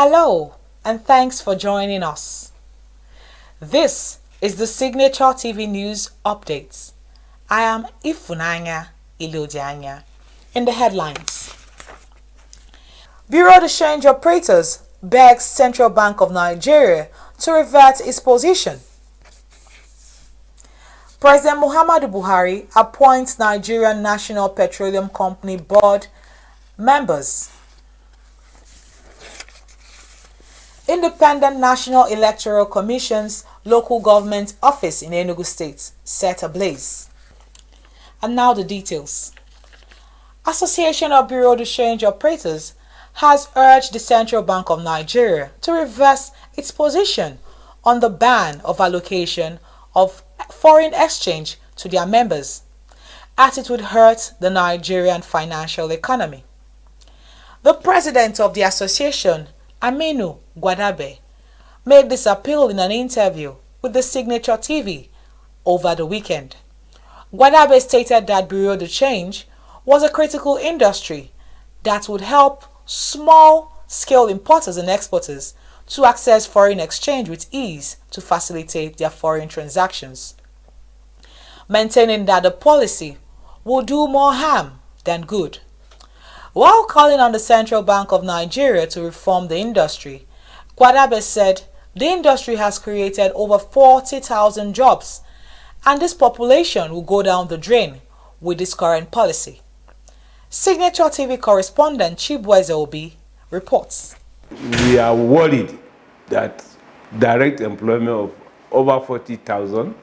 Hello, and thanks for joining us. This is the Signature TV News Updates. I am Ifunanya Ilodianya. In the headlines, Bureau de Change Operators begs Central Bank of Nigeria to revert its position. President Muhammadu Buhari appoints Nigerian National Petroleum Company Board members. Independent National Electoral Commission's local government office in Enugu State set ablaze. And now the details. Association of Bureau de Change Operators has urged the Central Bank of Nigeria to reverse its position on the ban of allocation of foreign exchange to their members, as it would hurt the Nigerian financial economy. The president of the association, Aminu Gwadabe, made this appeal in an interview with the Signature TV over the weekend. Gwadabe stated that Bureau de Change was a critical industry that would help small-scale importers and exporters to access foreign exchange with ease to facilitate their foreign transactions, maintaining that the policy will do more harm than good. While calling on the Central Bank of Nigeria to reform the industry, Gwadabe said the industry has created over 40,000 jobs and this population will go down the drain with this current policy. Signature TV correspondent Chibweze Obi reports. We are worried that direct employment of over 40,000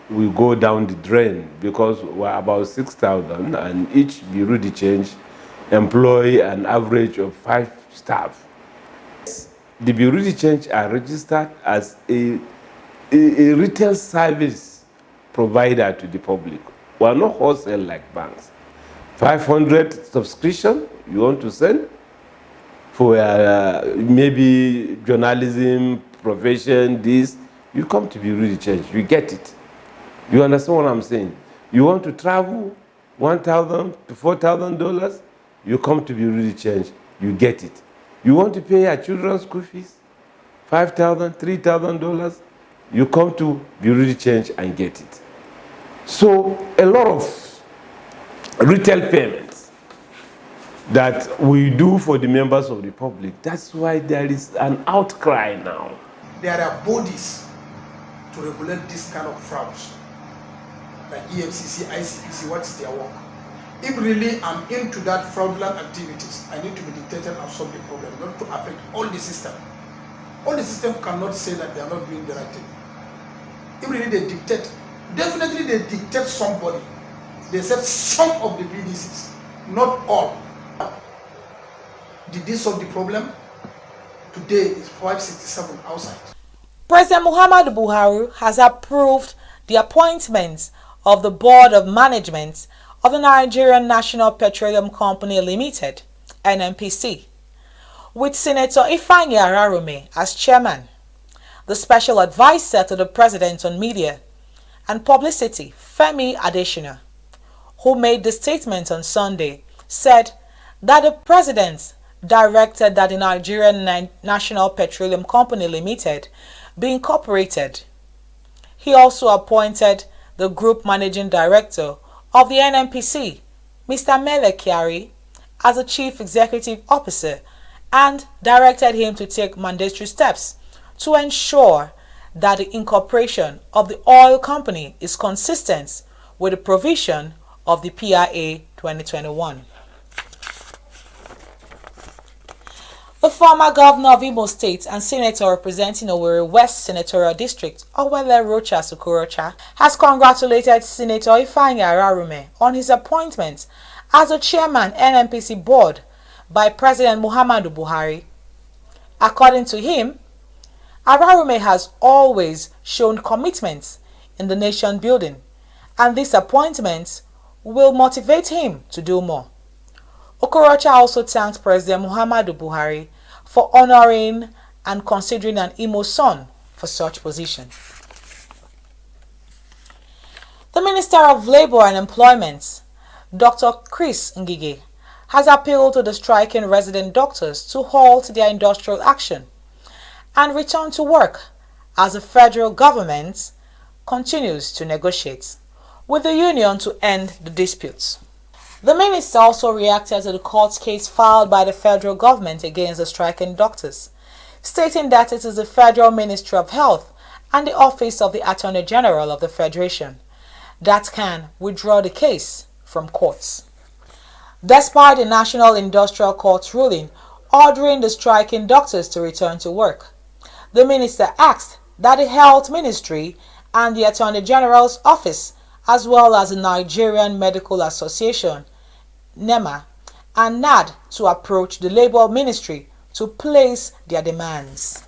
will go down the drain because we're about 6,000 and each Bureau de Change employ an average of 5 staff. The Bureau de Change are registered as a retail service provider to the public. We are not wholesale like banks. 500 subscription you want to send for maybe journalism, profession, this, you come to Bureau de Change, you get it. You understand what I'm saying? You want to travel $1,000 to $4,000, you come to Bureau de Change, you get it. You want to pay your children's school fees, $5,000, $3,000, you come to Bureau de Change and get it. So a lot of retail payments that we do for the members of the public, that's why there is an outcry now. There are bodies to regulate this kind of frauds, like EFCC, ICPC. What is their work? If really I'm into that fraudulent activities, I need to be dictated and solve the problem, not to affect all the system. All the system cannot say that they are not doing the right thing. If really they dictate, definitely they dictate somebody. They said some of the BDCs, not all. Did they solve the problem? Today is 567 outside. President Muhammadu Buhari has approved the appointments of the Board of Management of the Nigerian National Petroleum Company Limited, NNPC, with Senator Ifeanyi Ararume as chairman. The special advisor to the president on media and publicity, Femi Adesina, who made the statement on Sunday, said that the president directed that the Nigerian National Petroleum Company Limited be incorporated. He also appointed the group managing director of the NNPC, Mr. Mele Kyari, as a chief executive officer and directed him to take mandatory steps to ensure that the incorporation of the oil company is consistent with the provision of the PIA 2021. The former governor of Imo State and senator representing Owerri West Senatorial District, Owele Rocha Sukorocha, has congratulated Senator Ifeanyi Ararume on his appointment as the chairman NNPC board by President Muhammadu Buhari. According to him, Ararume has always shown commitment in the nation building, and this appointment will motivate him to do more. Okorocha also thanked President Muhammadu Buhari for honoring and considering an Imo son for such position. The Minister of Labour and Employment, Dr. Chris Ngige, has appealed to the striking resident doctors to halt their industrial action and return to work as the federal government continues to negotiate with the union to end the disputes. The minister also reacted to the court case filed by the federal government against the striking doctors, stating that it is the Federal Ministry of Health and the Office of the Attorney General of the Federation that can withdraw the case from courts. Despite the National Industrial Court's ruling ordering the striking doctors to return to work, the minister asked that the Health Ministry and the Attorney General's Office, as well as the Nigerian Medical Association, NEMA, and NAD to approach the Labour Ministry to place their demands.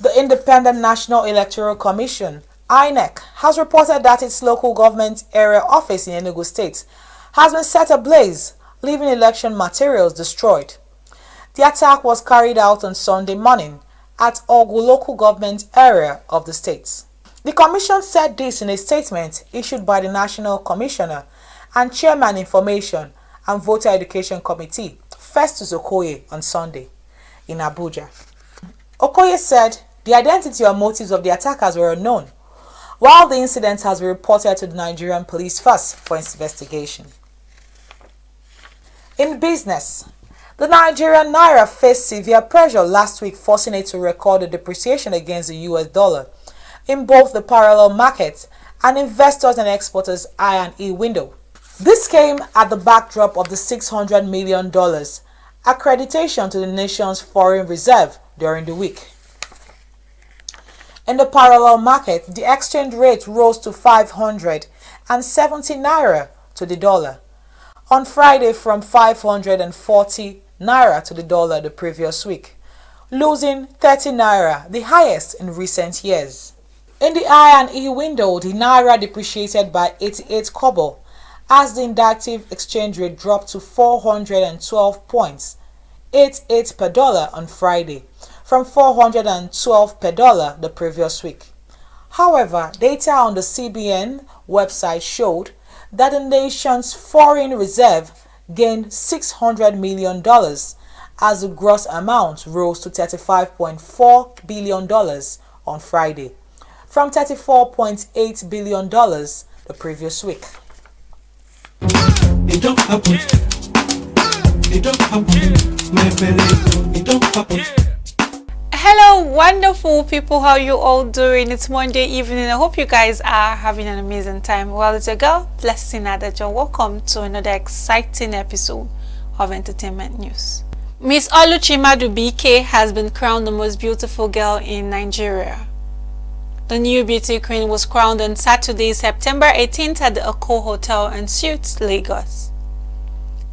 The Independent National Electoral Commission, INEC, has reported that its local government area office in Enugu State has been set ablaze, leaving election materials destroyed. The attack was carried out on Sunday morning at Ogu local government area of the state. The commission said this in a statement issued by the National Commissioner and Chairman Information and Voter Education Committee, Festus Okoye, on Sunday in Abuja. Okoye said the identity or motives of the attackers were unknown, while the incident has been reported to the Nigerian police first for investigation. In business, the Nigerian naira faced severe pressure last week, forcing it to record a depreciation against the US dollar in both the parallel market and investors and exporters I&E window. This came at the backdrop of the $600 million accreditation to the nation's foreign reserve during the week. In the parallel market, the exchange rate rose to 570 naira to the dollar on Friday from 540 naira to the dollar the previous week, losing 30 naira, the highest in recent years. In the I&E window, the naira depreciated by 88 kobo as the indicative exchange rate dropped to 412.88 per dollar on Friday, from 412 per dollar the previous week. However, data on the CBN website showed that the nation's foreign reserve gained $600 million as the gross amount rose to $35.4 billion on Friday, from $34.8 billion the previous week. It don't happen. It don't happen. It don't happen. Hello wonderful people, how you all doing? It's Monday evening. I hope you guys are having an amazing time. Well, it's your girl Blessing Adajo. Welcome to another exciting episode of entertainment news. Miss Oluchimadu BK has been crowned the most beautiful girl in Nigeria. The new beauty queen was crowned on Saturday, September 18th at the Eko Hotel and Suites, Lagos.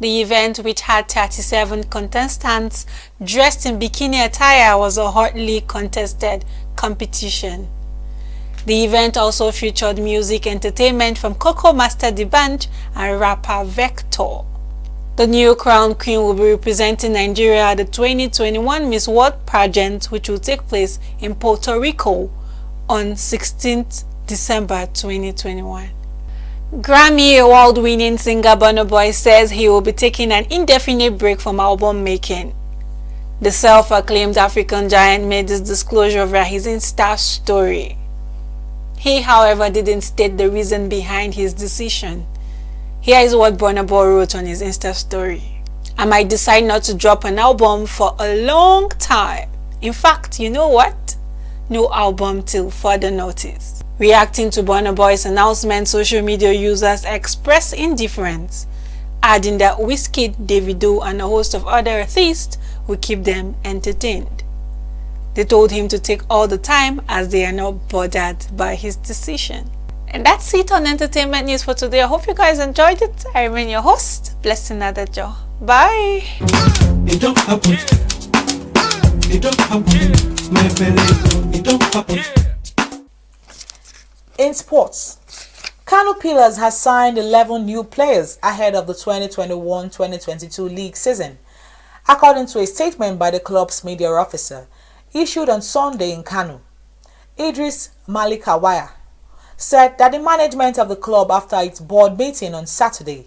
The event, which had 37 contestants dressed in bikini attire, was a hotly contested competition. The event also featured music entertainment from Coco Master D'banj and rapper Vector. The new crowned queen will be representing Nigeria at the 2021 Miss World pageant, which will take place in Puerto Rico on 16th December 2021. Grammy award-winning singer Burna Boy says he will be taking an indefinite break from album making. The self-acclaimed African giant made this disclosure via his Insta story. He, however, didn't state the reason behind his decision. Here is what Burna Boy wrote on his Insta story. I might decide not to drop an album for a long time. In fact, you know what? No album till further notice. Reacting to Burna Boy's announcement, social media users expressed indifference, adding that Wizkid, Davido, and a host of other artists will keep them entertained. They told him to take all the time as they are not bothered by his decision. And that's it on entertainment news for today. I hope you guys enjoyed it. I remain your host, Blessing Adajo. Bye. It don't happen. It don't happen. It don't happen. In sports, Kano Pillars has signed 11 new players ahead of the 2021-2022 league season, according to a statement by the club's media officer issued on Sunday in Kano. Idris Malikawaya said that the management of the club, after its board meeting on Saturday,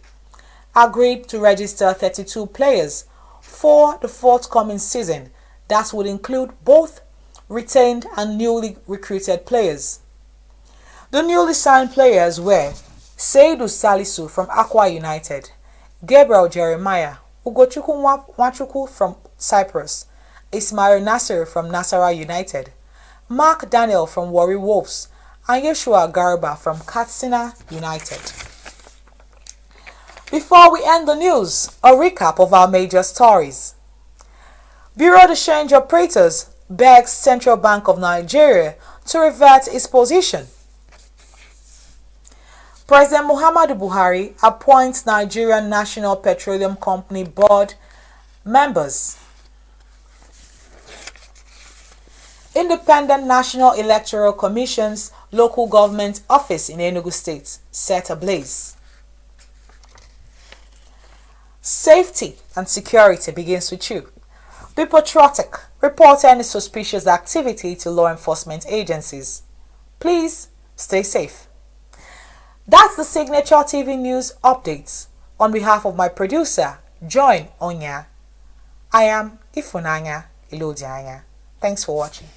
agreed to register 32 players for the forthcoming season that would include both retained and newly recruited players. The newly signed players were Seydou Salisu from Aqua United, Gabriel Jeremiah, Ugochukwu Nwachukwu from Cyprus, Ismail Nasser from Nasarawa United, Mark Daniel from Warri Wolves, and Yeshua Garba from Katsina United. Before we end the news, a recap of our major stories. Bureau de Change Operators begs Central Bank of Nigeria to revert its position. President Muhammadu Buhari appoints Nigerian National Petroleum Company Board members. Independent National Electoral Commission's local government office in Enugu State set ablaze. Safety and security begins with you. Be patriotic. Report any suspicious activity to law enforcement agencies. Please stay safe. That's the Signature TV News Updates. On behalf of my producer, Join Onya, I am Ifunanya Ilodianya. Thanks for watching.